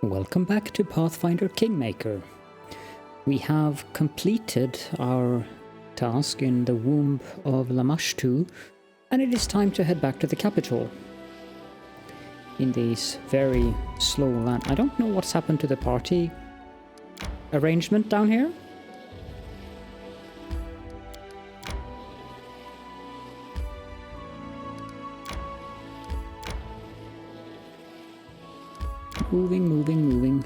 Welcome back to Pathfinder Kingmaker. We have completed our task in the womb of Lamashtu, and it is time to head back to the capital. In this very slow land. I don't know what's happened to the party arrangement down here. Moving.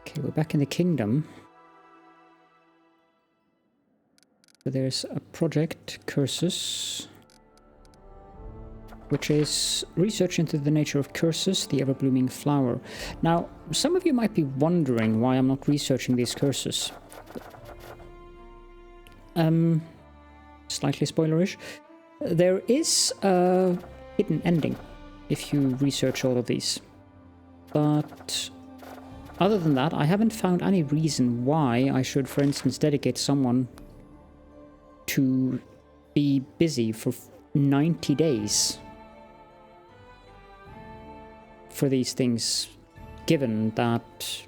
Okay, we're back in the kingdom. So there's a project, Curses, which is research into the nature of curses, the ever-blooming flower. Now, some of you might be wondering why I'm not researching these curses. Slightly spoilerish. There is a hidden ending if you research all of these. But other than that, I haven't found any reason why I should, for instance, dedicate someone to be busy for 90 days for these things, given that,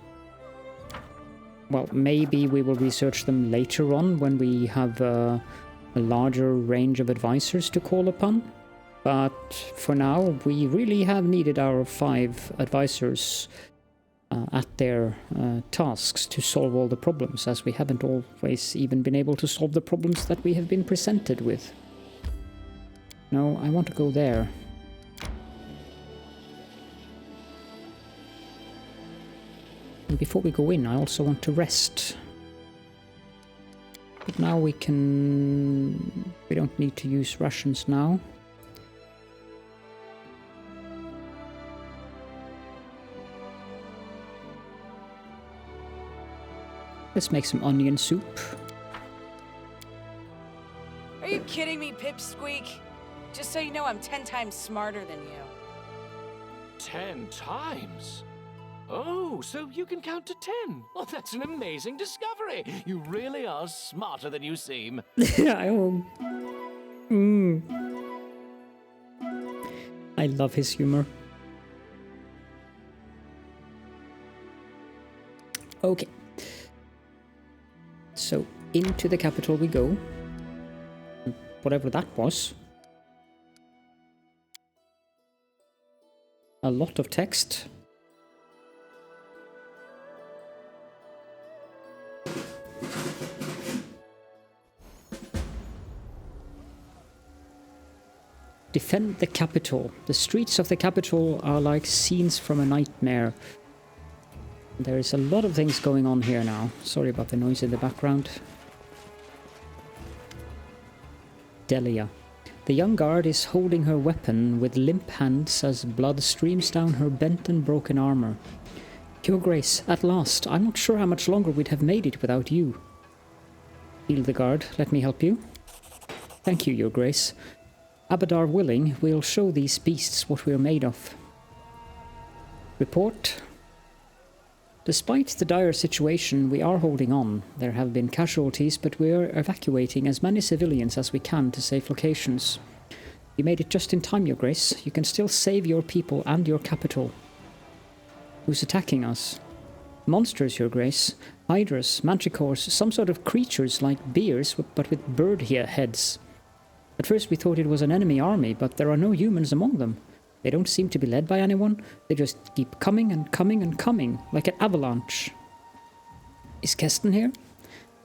well, maybe we will research them later on when we have a larger range of advisors to call upon. But for now, we really have needed our 5 advisors at their tasks to solve all the problems, as we haven't always even been able to solve the problems that we have been presented with. No, I want to go there. And before we go in, I also want to rest. But now we don't need to use rations now. Let's make some onion soup. Are you kidding me, Pipsqueak? Just so you know, I'm 10 times smarter than you. 10 times? Oh, so you can count to 10. Well, that's an amazing discovery. You really are smarter than you seem. I love his humor. Okay. So, into the capital we go. Whatever that was. A lot of text. Defend the capital. The streets of the capital are like scenes from a nightmare. There is a lot of things going on here now. Sorry about the noise in the background. Delia. The young guard is holding her weapon with limp hands as blood streams down her bent and broken armor. Your Grace, at last. I'm not sure how much longer we'd have made it without you. Heal the guard. Let me help you. Thank you, Your Grace. Abadar willing, we'll show these beasts what we're made of. Report. Despite the dire situation, we are holding on. There have been casualties, but we're evacuating as many civilians as we can to safe locations. You made it just in time, Your Grace. You can still save your people and your capital. Who's attacking us? Monsters, Your Grace. Hydras, manticores, some sort of creatures like bears, but with bird heads. At first we thought it was an enemy army, but there are no humans among them. They don't seem to be led by anyone. They just keep coming and coming and coming, like an avalanche. Is Keston here?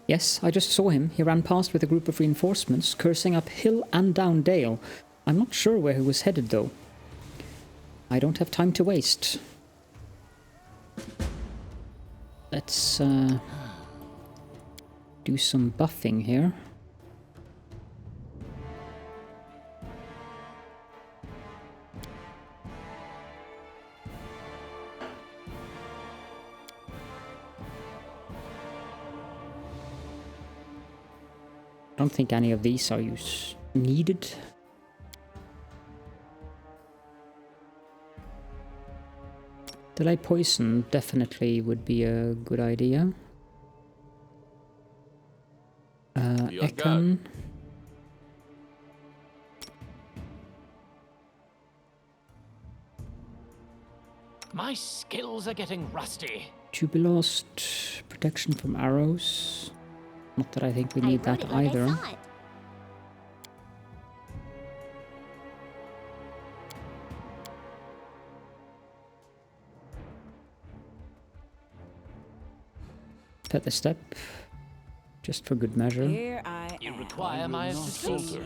Yes, I just saw him. He ran past with a group of reinforcements, cursing up hill and down dale. I'm not sure where he was headed, though. I don't have time to waste. Let's do some buffing here. I don't think any of these are needed. Delay poison definitely would be a good idea. Okun. My skills are getting rusty. To be lost. Protection from arrows. Not that I think we need that either. Feather step. Just for good measure. Here I You am. require my assistance.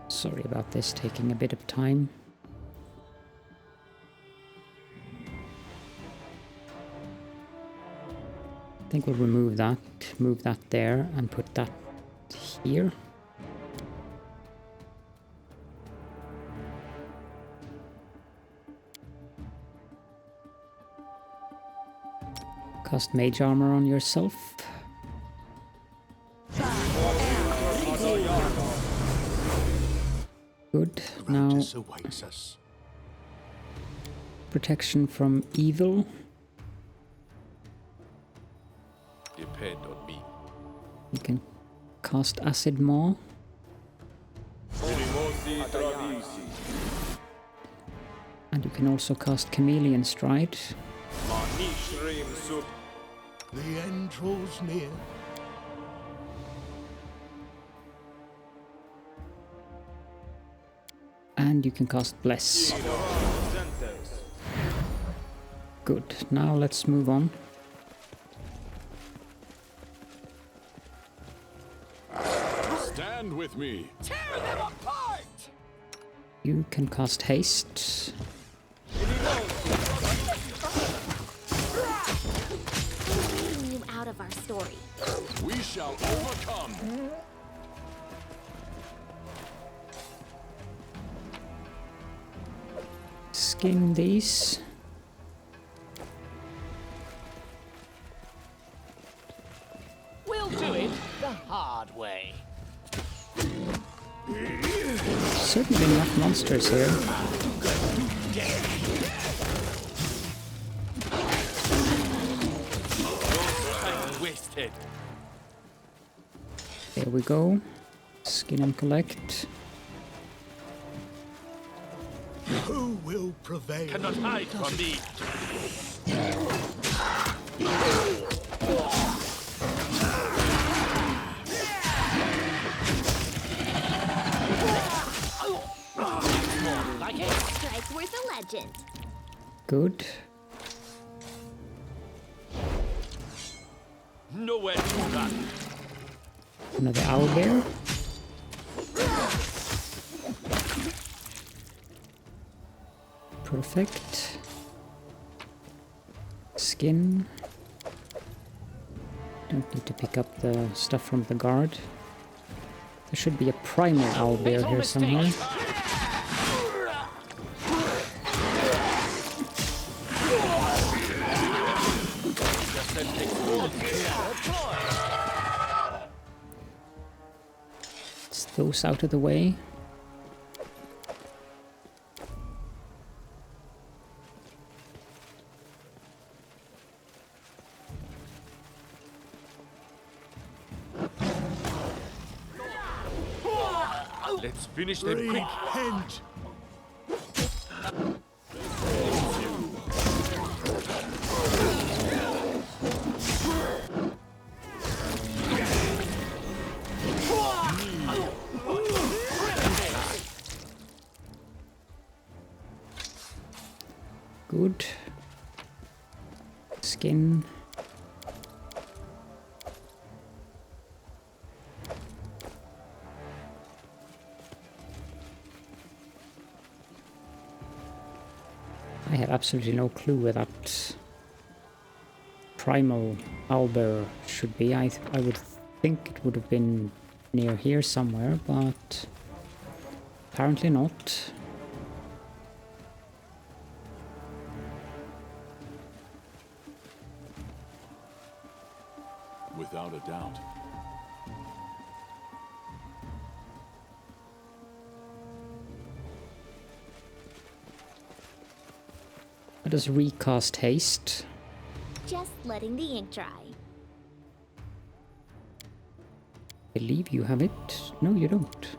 Sorry about this taking a bit of time. I think we'll remove that, move that there, and put that here. Cast mage armor on yourself. Good. Now, protection from evil. Depend on me. You can cast acid maw. And you can also cast chameleon stride. The end draws near. And you can cast bless. Good. Now let's move on. Stand with me. Tear them apart! You can cast haste. Leaving you out of our story. We shall overcome. Skin these. We'll do it the hard way. Certainly enough monsters here. Wasted. There we go. Skin and collect. Who will prevail? Cannot hide from me. Like it? Strike's worth a legend. Good. Nowhere to run. Another owlbear. Perfect. Skin. Don't need to pick up the stuff from the guard. There should be a primal owlbear here somewhere. It's those out of the way. Let's finish them quick. Repent. Good. Skin. I have absolutely no clue where that primal owlbear should be. I would think it would have been near here somewhere, but apparently not. Without a doubt. Let us recast haste. Just letting the ink dry. believe you have it. No, you don't.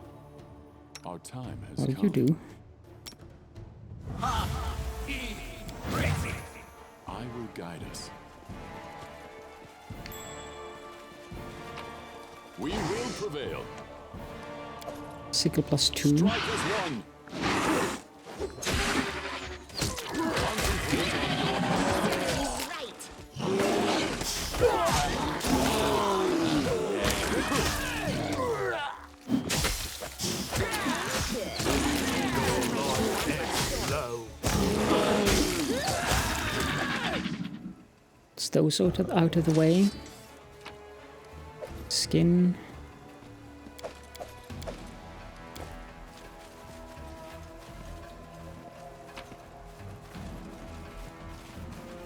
Our time has Well, come. you do. I will guide us. We will prevail. Sickle plus 2. Strike as one. It's those out of the way. Skin.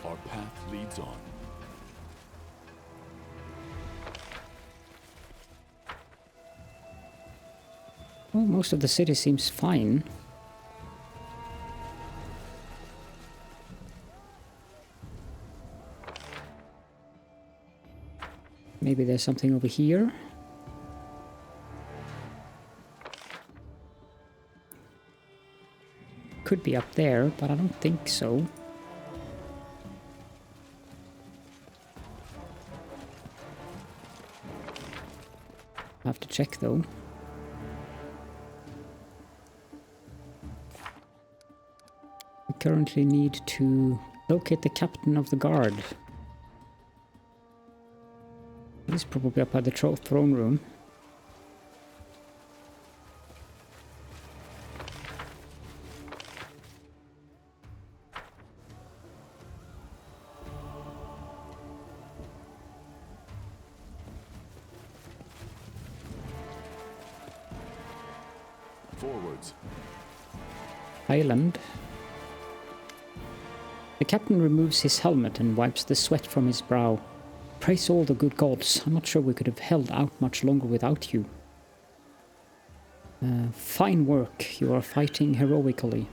Our path leads on. Well, most of the city seems fine. Maybe there's something over here. Could be up there, but I don't think so. I have to check though. We currently need to locate the captain of the guard. He's probably up at the throne room. Forwards. Island. The captain removes his helmet and wipes the sweat from his brow. Praise all the good gods. I'm not sure we could have held out much longer without you. Fine work. You are fighting heroically.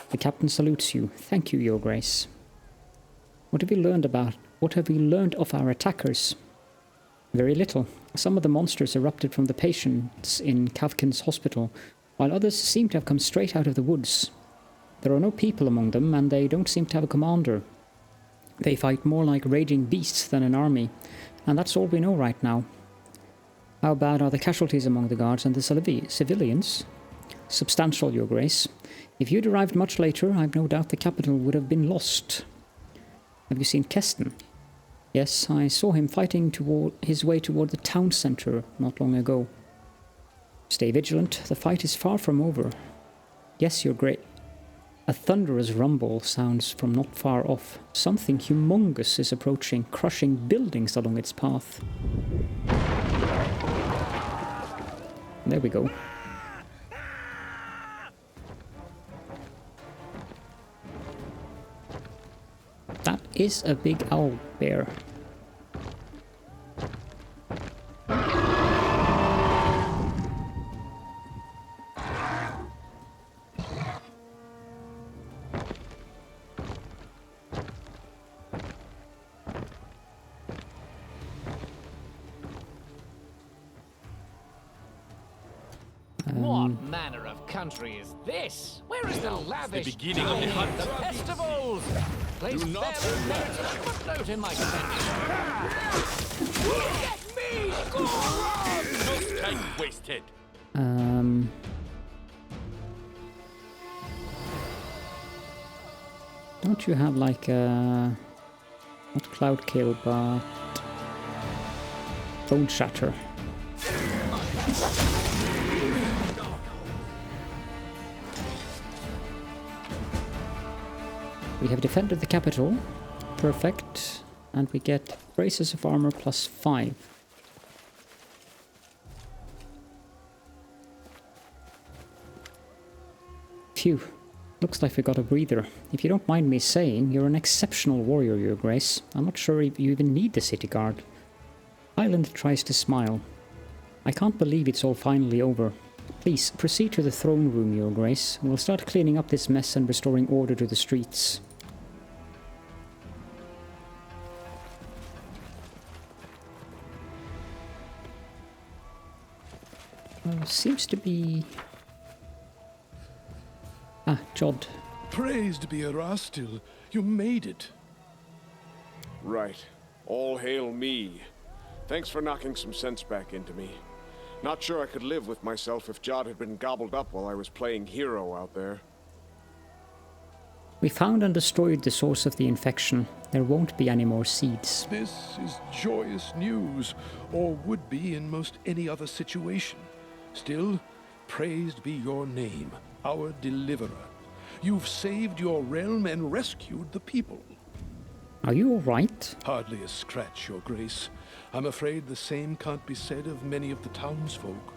The captain salutes you. Thank you, Your Grace. What have you learned of our attackers? Very little. Some of the monsters erupted from the patients in Kavkin's hospital, while others seem to have come straight out of the woods. There are no people among them, and they don't seem to have a commander. They fight more like raging beasts than an army, and that's all we know right now. How bad are the casualties among the guards and the civilians? Substantial, Your Grace. If you'd arrived much later, I've no doubt the capital would have been lost. Have you seen Keston? Yes, I saw him fighting his way toward the town centre not long ago. Stay vigilant, the fight is far from over. Yes, Your Grace. A thunderous rumble sounds from not far off. Something humongous is approaching, crushing buildings along its path. There we go. That is a big owl bear. What manner of country is this? Where is the lavish beginning of the hunt. the festivals? Place Do not bearer merits a footnote in my sentence. Get me! No time wasted. Don't you have like a... not Cloud Kill, but... Bone Shatter? We have defended the capital. Perfect. And we get braces of armor plus 5. Phew. Looks like we got a breather. If you don't mind me saying, you're an exceptional warrior, Your Grace. I'm not sure if you even need the city guard. Highland tries to smile. I can't believe it's all finally over. Please, proceed to the throne room, Your Grace. We'll start cleaning up this mess and restoring order to the streets. Seems to be... Ah, Jod. Praised be Erastil. You made it. Right. All hail me. Thanks for knocking some sense back into me. Not sure I could live with myself if Jod had been gobbled up while I was playing hero out there. We found and destroyed the source of the infection. There won't be any more seeds. This is joyous news, or would be in most any other situation. Still, praised be your name, our deliverer. You've saved your realm and rescued the people. Are you alright? Hardly a scratch, Your Grace. I'm afraid the same can't be said of many of the townsfolk.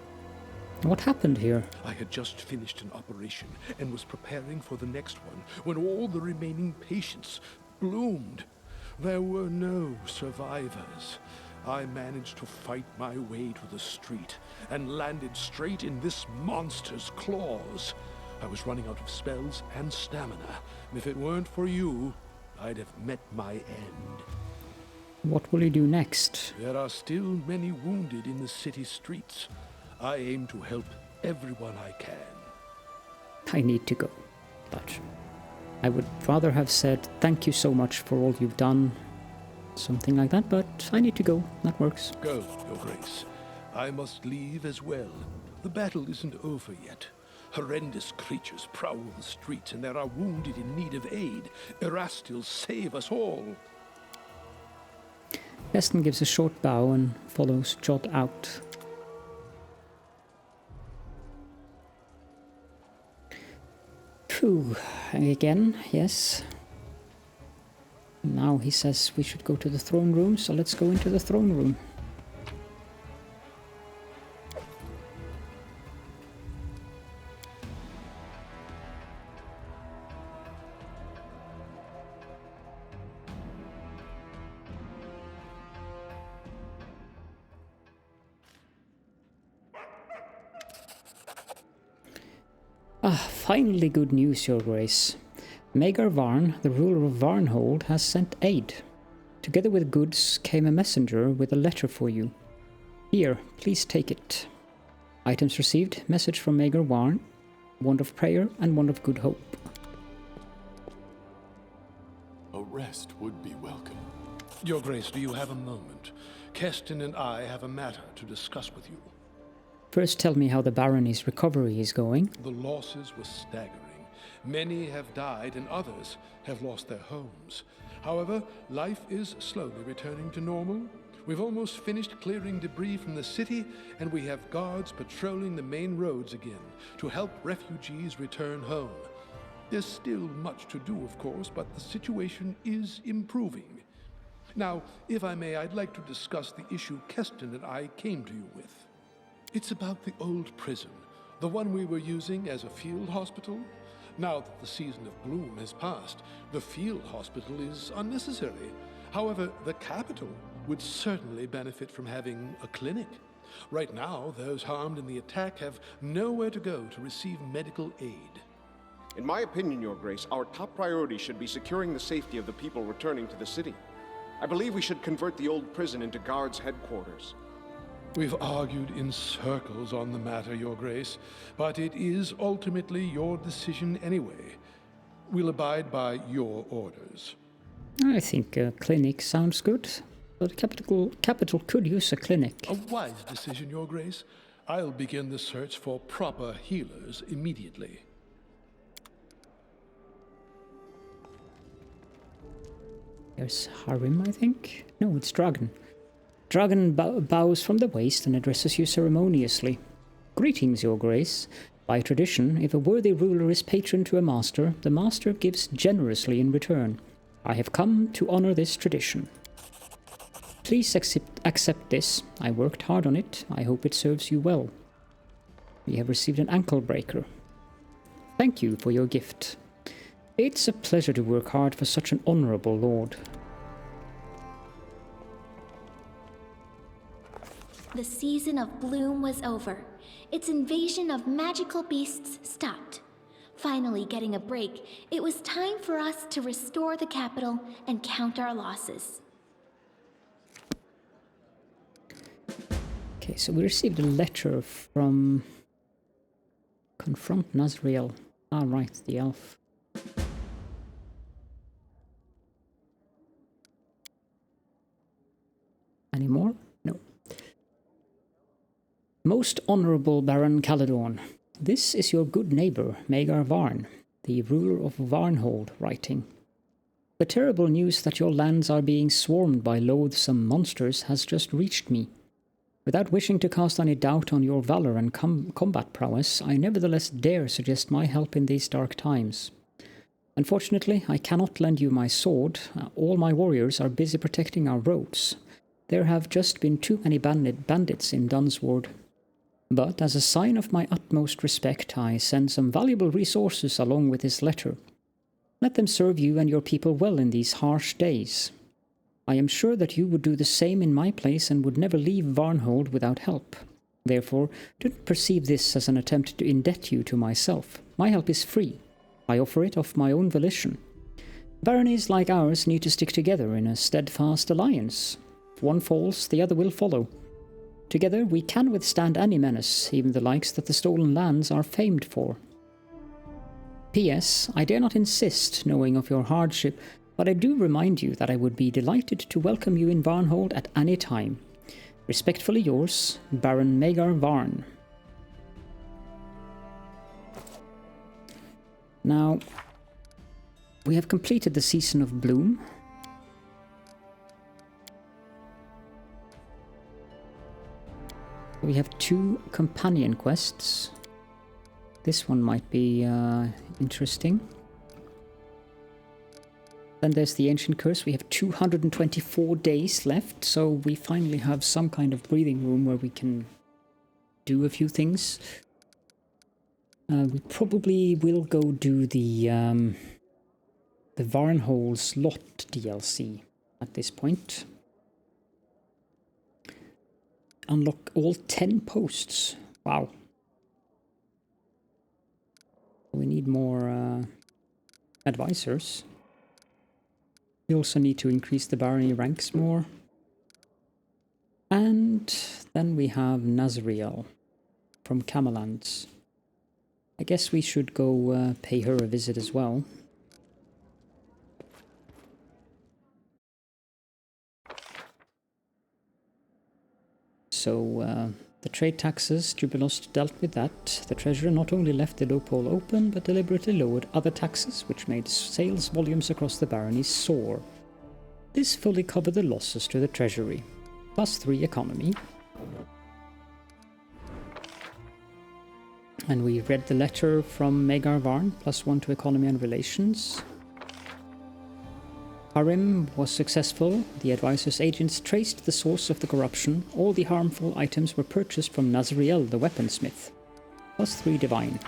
What happened here? I had just finished an operation and was preparing for the next one when all the remaining patients bloomed. There were no survivors. I managed to fight my way to the street and landed straight in this monster's claws. I was running out of spells and stamina. If it weren't for you, I'd have met my end. What will you do next? There are still many wounded in the city streets. I aim to help everyone I can. I need to go. But I would rather have said thank you so much for all you've done. Something like that, but I need to go. That works. Go, Your Grace. I must leave as well. The battle isn't over yet. Horrendous creatures prowl the streets, and there are wounded in need of aid. Erastil, save us all. Keston gives a short bow and follows Jod out. Phew. Again, yes. Now he says we should go to the throne room, so let's go into the throne room. Finally good news, Your Grace. Magar Varn, the ruler of Varnhold, has sent aid. Together with goods came a messenger with a letter for you. Here, please take it. Items received, message from Magar Varn, wand of prayer and wand of good hope. A rest would be welcome. Your Grace, do you have a moment? Keston and I have a matter to discuss with you. First tell me how the Barony's recovery is going. The losses were staggering. Many have died and others have lost their homes. However, life is slowly returning to normal. We've almost finished clearing debris from the city, and we have guards patrolling the main roads again to help refugees return home. There's still much to do, of course, but the situation is improving. Now, if I may, I'd like to discuss the issue Keston and I came to you with. It's about the old prison, the one we were using as a field hospital. Now that the season of bloom has passed, the field hospital is unnecessary. However, the capital would certainly benefit from having a clinic. Right now, those harmed in the attack have nowhere to go to receive medical aid. In my opinion, Your Grace, our top priority should be securing the safety of the people returning to the city. I believe we should convert the old prison into guards' headquarters. We've argued in circles on the matter, Your Grace, but it is ultimately your decision anyway. We'll abide by your orders. I think a clinic sounds good. But the capital could use a clinic. A wise decision, Your Grace. I'll begin the search for proper healers immediately. There's Harim, I think? No, it's Dragon. Dragon bows from the waist and addresses you ceremoniously. Greetings, Your Grace. By tradition, if a worthy ruler is patron to a master, the master gives generously in return. I have come to honor this tradition. Please accept this. I worked hard on it. I hope it serves you well. We have received an ankle breaker. Thank you for your gift. It's a pleasure to work hard for such an honorable lord. The season of bloom was over. Its invasion of magical beasts stopped. Finally getting a break, it was time for us to restore the capital and count our losses. Okay, so we received a letter from... Confront Nazriel. Ah, right, the elf. Any more? No. Most Honourable Baron Caledorn, this is your good neighbour, Magar Varn, the ruler of Varnhold, writing. The terrible news that your lands are being swarmed by loathsome monsters has just reached me. Without wishing to cast any doubt on your valour and combat prowess, I nevertheless dare suggest my help in these dark times. Unfortunately, I cannot lend you my sword. All my warriors are busy protecting our roads. There have just been too many bandits in Dunsward. But as a sign of my utmost respect, I send some valuable resources along with this letter. Let them serve you and your people well in these harsh days. I am sure that you would do the same in my place and would never leave Varnhold without help. Therefore, do not perceive this as an attempt to indebt you to myself. My help is free. I offer it of my own volition. Baronies like ours need to stick together in a steadfast alliance. If one falls, the other will follow. Together we can withstand any menace, even the likes that the stolen lands are famed for. P.S. I dare not insist, knowing of your hardship, but I do remind you that I would be delighted to welcome you in Varnhold at any time. Respectfully yours, Baron Magar Varn. Now, we have completed the Season of Bloom. We have 2 companion quests. This one might be interesting. Then there's the Ancient Curse. We have 224 days left, so we finally have some kind of breathing room where we can do a few things. We probably will go do the Varnhold's Lot DLC at this point. Unlock all 10 posts. Wow. We need more advisors. We also need to increase the barony ranks more. And then we have Nazriel from Camellands. I guess we should go pay her a visit as well. So, the trade taxes, Jubilost dealt with that. The treasurer not only left the loophole open, but deliberately lowered other taxes, which made sales volumes across the barony soar. This fully covered the losses to the treasury, plus 3 economy. And we read the letter from Magar Varn, plus 1 to economy and relations. Harim was successful. The advisor's agents traced the source of the corruption. All the harmful items were purchased from Nazriel, the weaponsmith. Plus 3 divine.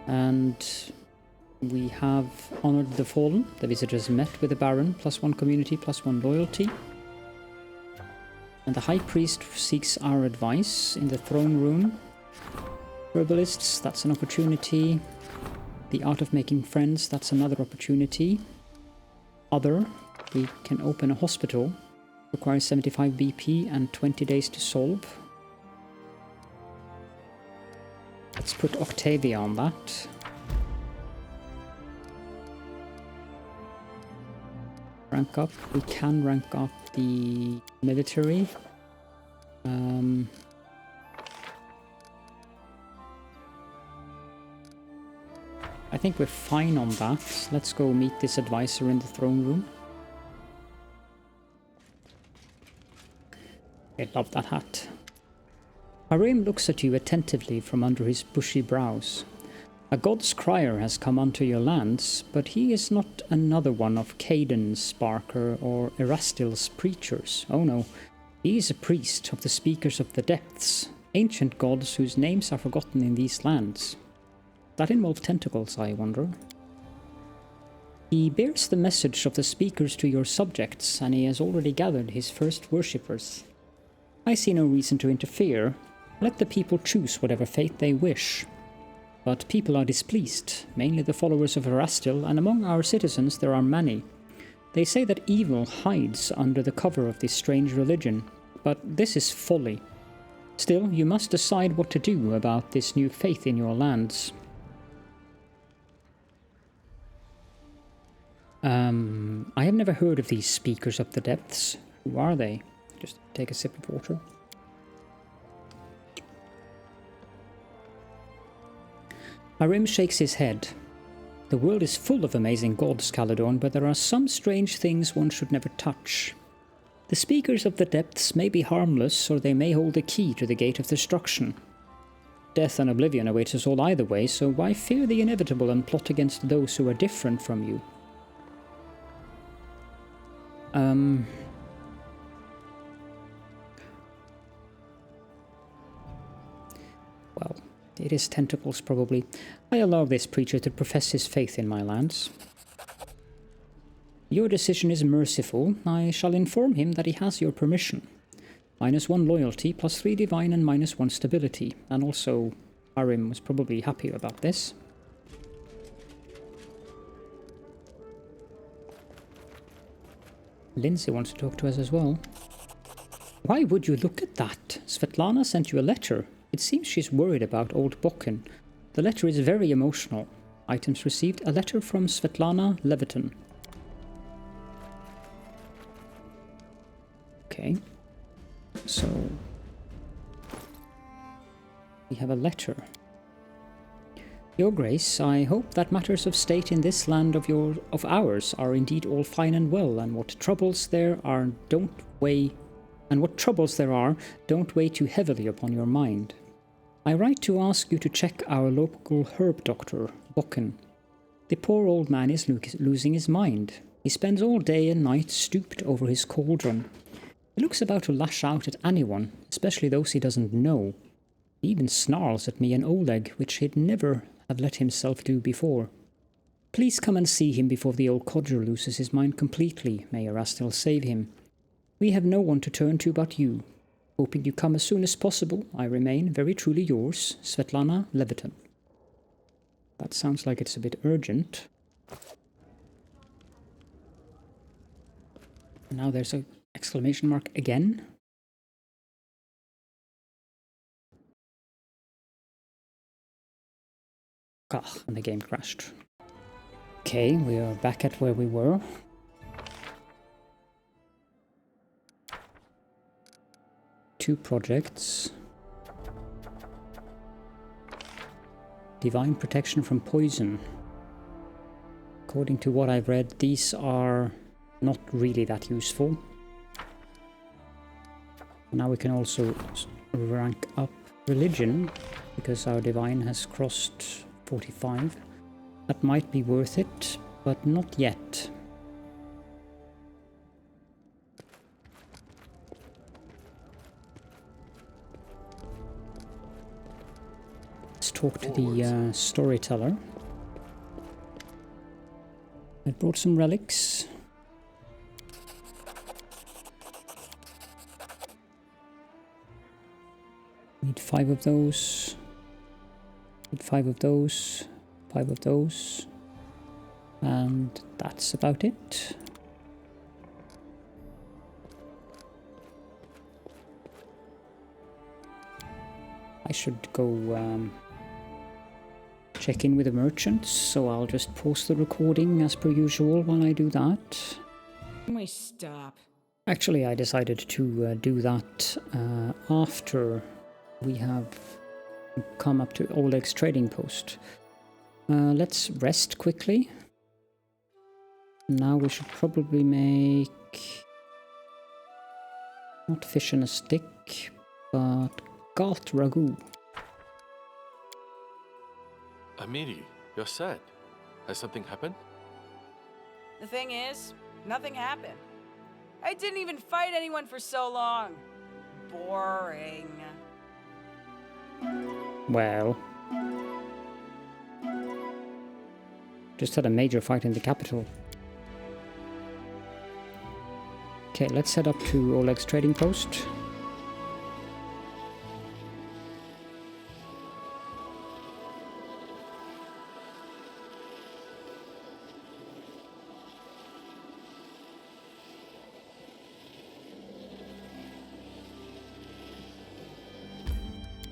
And we have honored the fallen. The visitors met with the Baron. Plus 1 community, plus 1 loyalty. And the High Priest seeks our advice in the throne room. Herbalists, that's an opportunity. The Art of Making Friends, that's another opportunity. Other, we can open a hospital. Requires 75 BP and 20 days to solve. Let's put Octavia on that. Rank up. We can rank up the military. I think we're fine on that. Let's go meet this advisor in the throne room. I love that hat. Harim looks at you attentively from under his bushy brows. A god's crier has come unto your lands, but he is not another one of Caden's Barker or Erastil's preachers. Oh no, he is a priest of the Speakers of the Depths, ancient gods whose names are forgotten in these lands. That involve tentacles, I wonder. He bears the message of the speakers to your subjects, and he has already gathered his first worshippers. I see no reason to interfere. Let the people choose whatever fate they wish. But people are displeased, mainly the followers of Erastil, and among our citizens there are many. They say that evil hides under the cover of this strange religion, but this is folly. Still, you must decide what to do about this new faith in your lands. I have never heard of these speakers of the depths. Who are they? Just take a sip of water. Arim shakes his head. The world is full of amazing gods, Caledorn, but there are some strange things one should never touch. The speakers of the depths may be harmless, or they may hold the key to the gate of destruction. Death and oblivion awaits us all either way, so why fear the inevitable and plot against those who are different from you? Well, it is tentacles, probably. I allow this preacher to profess his faith in my lands. Your decision is merciful. I shall inform him that he has your permission. -1 loyalty, +3 divine, and -1 stability. And also, Arim was probably happy about this. Lindsay wants to talk to us as well. Why would you look at that? Svetlana sent you a letter. It seems she's worried about old Bokken. The letter is very emotional. Items received. A letter from Svetlana Leviton. Okay. So we have a letter. Your Grace, I hope that matters of state in this land of ours are indeed all fine and well, and what troubles there are don't weigh too heavily upon your mind. I write to ask you to check our local herb doctor, Bokken. The poor old man is losing his mind. He spends all day and night stooped over his cauldron. He looks about to lash out at anyone, especially those he doesn't know. He even snarls at me and Oleg, which he'd never have let himself do before. Please come and see him before the old codger loses his mind completely. May Erastil save him. We have no one to turn to but you. Hoping you come as soon as possible, I remain very truly yours, Svetlana Leviton. That sounds like it's a bit urgent. Now there's an exclamation mark again. And the game crashed. Okay, we are back at where we were. Two projects. Divine protection from poison. According to what I've read, these are not really that useful. Now we can also rank up religion, because our divine has crossed 45. That might be worth it, but not yet. Let's talk to the Storyteller. I brought some relics. Need 5 of those. Need 5 of those. 5 of those. And that's about it. I should go check in with the merchants, so I'll just post the recording as per usual when I do that. Can we stop? Actually, I decided to do that after we have come up to Oleg's trading post. Let's rest quickly. Now we should probably make not fish in a stick, but galt ragu. Amiri, you're sad. Has something happened? The thing is, nothing happened. I didn't even fight anyone for so long. Boring. Well, just had a major fight in the capital. Okay, let's head up to Oleg's trading post.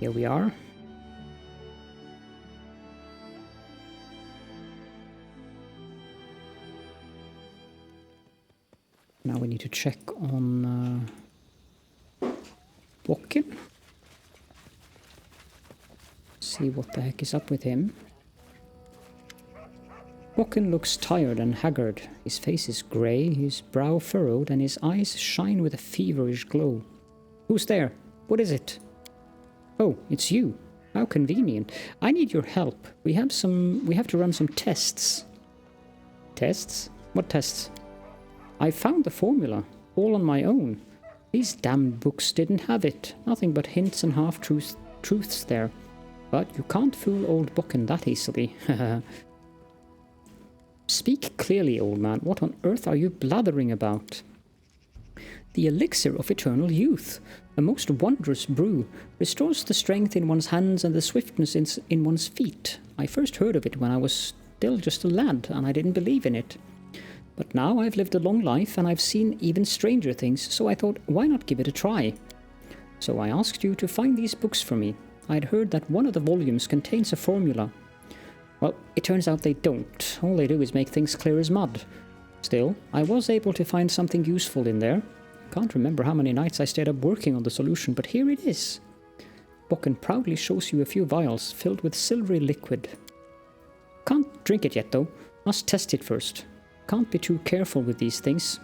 Here we are. Now we need to check on Bokken. See what the heck is up with him. Bokken looks tired and haggard. His face is grey, his brow furrowed, and his eyes shine with a feverish glow. Who's there? What is it? Oh, it's you. How convenient. I need your help. We have to run some tests. Tests? What tests? I found the formula, all on my own. These damned books didn't have it. Nothing but hints and half-truths there. But you can't fool old Bokken that easily. Speak clearly, old man. What on earth are you blathering about? The elixir of eternal youth, a most wondrous brew, restores the strength in one's hands and the swiftness in one's feet. I first heard of it when I was still just a lad, and I didn't believe in it. But now I've lived a long life, and I've seen even stranger things, so I thought, why not give it a try? So I asked you to find these books for me. I'd heard that one of the volumes contains a formula. Well, it turns out they don't. All they do is make things clear as mud. Still, I was able to find something useful in there. Can't remember how many nights I stayed up working on the solution, but here it is. Bokken proudly shows you a few vials filled with silvery liquid. Can't drink it yet, though. Must test it first. Can't be too careful with these things.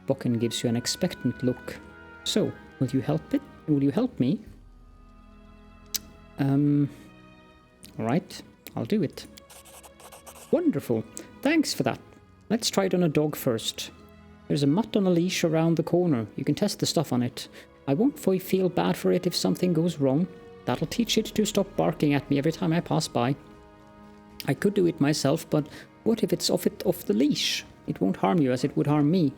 Bokken gives you an expectant look. So, will you help it? Will you help me? Alright. I'll do it. Wonderful. Thanks for that. Let's try it on a dog first. There's a mutt on a leash around the corner. You can test the stuff on it. I won't feel bad for it if something goes wrong. That'll teach it to stop barking at me every time I pass by. I could do it myself, but what if it's off the leash? It won't harm you as it would harm me.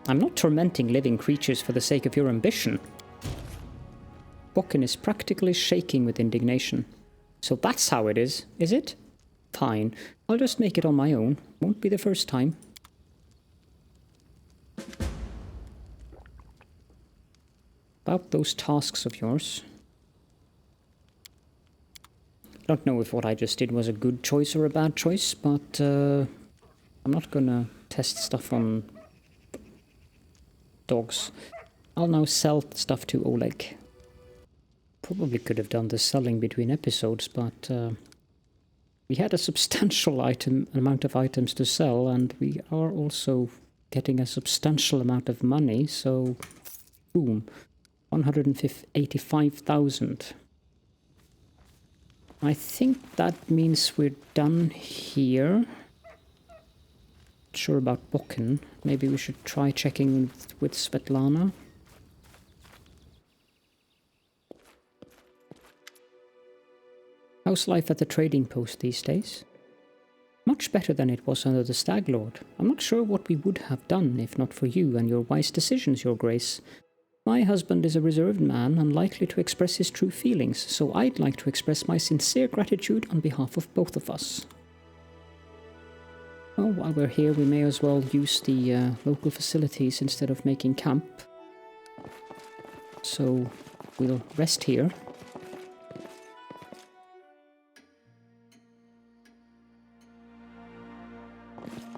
I'm not tormenting living creatures for the sake of your ambition. Bokken is practically shaking with indignation. So that's how it is it? Fine. I'll just make it on my own. Won't be the first time. About those tasks of yours. I don't know if what I just did was a good choice or a bad choice, but I'm not gonna test stuff on dogs. I'll now sell stuff to Oleg. Probably could have done the selling between episodes, but we had a substantial amount of items to sell, and we are also getting a substantial amount of money, so boom, 185,000. I think that means we're done here. Not sure about Bokken. Maybe we should try checking with Svetlana. How's life at the trading post these days? Much better than it was under the Stag Lord. I'm not sure what we would have done if not for you and your wise decisions, Your Grace. My husband is a reserved man, unlikely to express his true feelings, so I'd like to express my sincere gratitude on behalf of both of us. Oh, while we're here, we may as well use the local facilities instead of making camp. So we'll rest here.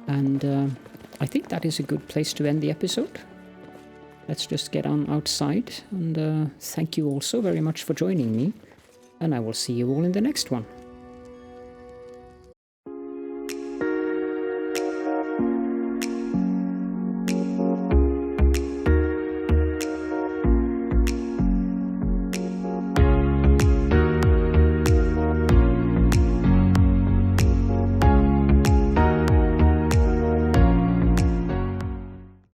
And I think that is a good place to end the episode. Let's just get on outside, and thank you all so very much for joining me, and I will see you all in the next one.